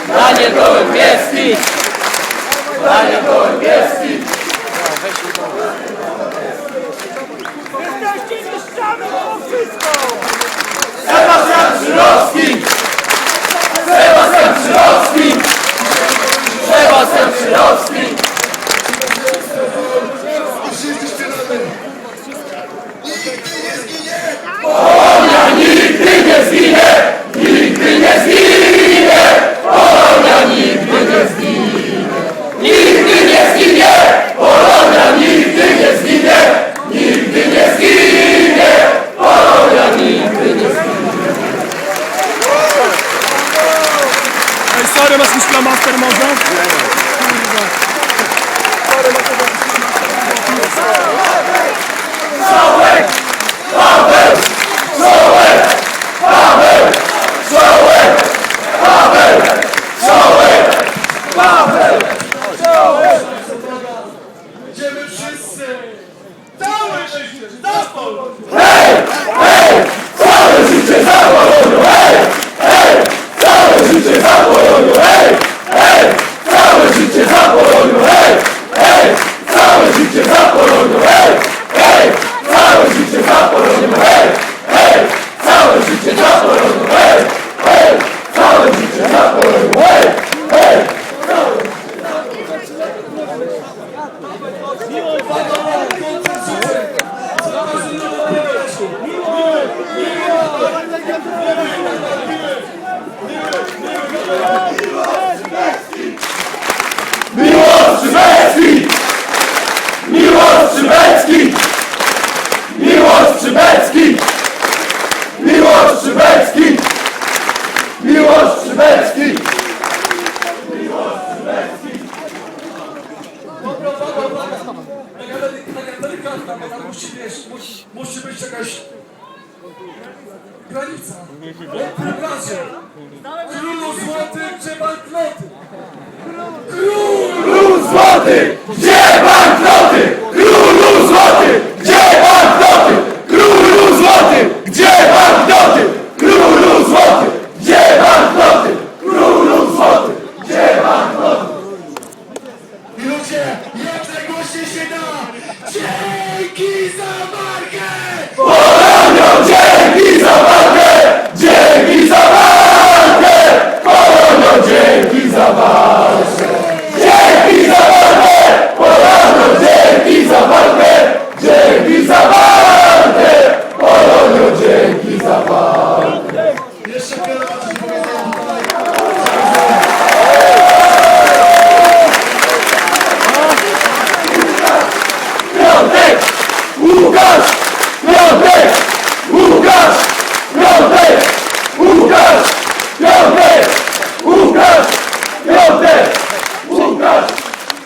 Daniel Gołębieski! Daniel Gołębieski! Jesteście mistrzami mimo wszystko! Sebastian Przyrowski! Sebastian Przyrowski! Sebastian Przyrowski! Polonia nigdy nie zginie! Nigdy nie zginie! Polonia nigdy nie zginie! Nigdy nie zginie! Polonia nigdy nie zginie! Nigdy nie zginie! Polonia nigdy nie zginie! Ej, sorry, masz jakiś flamaster może? Sołek! Paweł! Sołek! Paweł! Sołek! Paweł! Sołek! Paweł! Sołek! Będziemy wszyscy! Całe życie! Za Polskę! Hej! Hej! Całe życie za Polonią! Hej! Hej! Całe życie za Polonią! Hej! Hej! Całe życie za Polonią! Hej! Hej! Całe życie za Polonią! Hej! Hej! Całe życie za Polonią! Hej! Hej! Całe życie za Polonią! Hej! Hej! Całe życie za Polonią! Hej! Hej! Miłosz Przybecki! Miłosz Przybecki! Miłosz Przybecki! Miłosz Przybecki! Miłosz Przybecki! Musi być jakaś granica. Proszę. Królu złotych, gdzie banknoty? Król złoty! Gdzie banknoty? Królu złoty! Gdzie banknoty? Królu złoty! Gdzie banknoty? Królu złoty! Gdzie banknoty? Królu złoty! Gdzie banknoty? I ludzie, jak najgłośniej się da! Dzięki za markę! Polonio, dzięki za walkę! Dzięki za walkę! Polonio, dzięki za walkę! Dzięki za walkę! Polonio, dzięki za walkę! Dzięki za walkę! Polonio, dzięki za walkę! Jeszcze wiele razy powiedziałem. Piątek! Łukasz! Piątek! Łukasz! Piątek! Łukasz! Piątek! Łukasz! Piątek! Łukasz!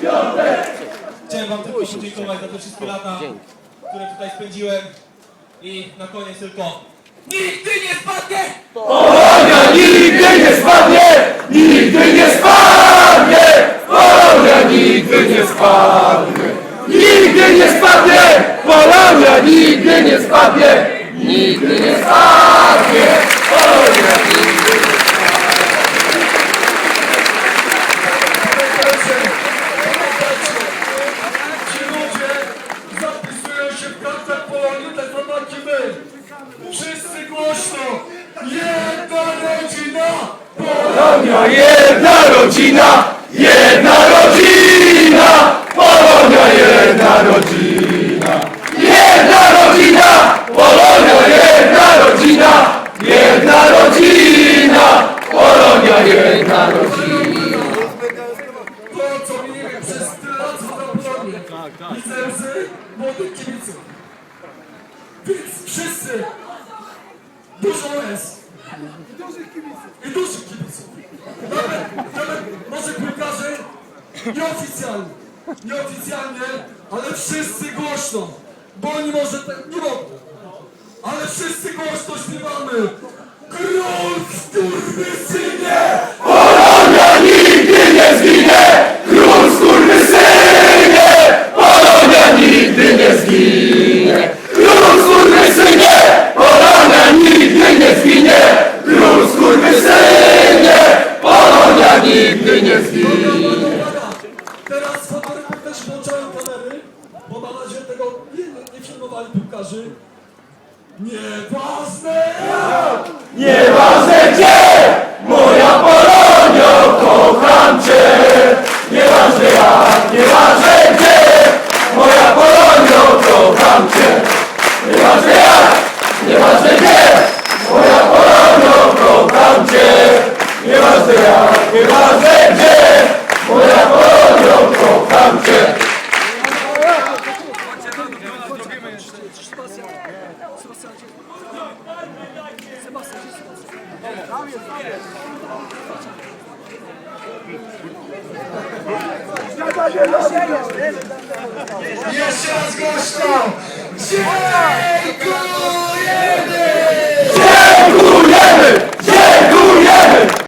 Piątek! Chciałem wam tylko podziękować za te wszystkie lata, które tutaj spędziłem i na koniec tylko nigdy nie spadnie! Polonia nigdy nie spadnie! Nigdy nie spadnie! Polonia nigdy nie spadnie! Nigdy nie spadnie! Polonia nigdy nie spadnie! Nigdy nie spadnie! Polonia nigdy nie Ci ludzie zapisują się w kartach Polonii, tak zobaczcie my. Wszyscy głośno. Jedna rodzina. Polonia, jedna rodzina! Jedna rodzina! Polonia, jedna rodzina! Jedna rodzina! Polonia, jedna rodzina! Jedna rodzina! Polonia, jedna rodzina! To, co mieliśmy przez tyle lat na Polonii. Widzę łzy młodych kibiców. Więc wszyscy. Dużo łez. I dużych kibiców. Nawet może piłkarze nieoficjalnie. Nieoficjalnie, ale wszyscy głośno. Bo oni może tak nie mogą. Ale wszyscy głośno śpiewamy. Król skurwysynie! Polonia nigdy nie zginie! Król skurwysynie! Polonia nigdy nie zginie! Król skurwysynie! Polonia nigdy nie zginie! Król skurwysynie! uratowali piłkarzy. Nieważne jak! Nieważne gdzie, moja Polonio, kocham Cię. Nieważne jak, nieważne gdzie, moja Polonio, kocham Cię. Nieważne jak, nieważne gdzie, moja Polonio, kocham Cię. Nieważne jak, nieważne gdzie, moja Polonio, kocham Cię. Jeszcze raz głośno! Dziękujemy!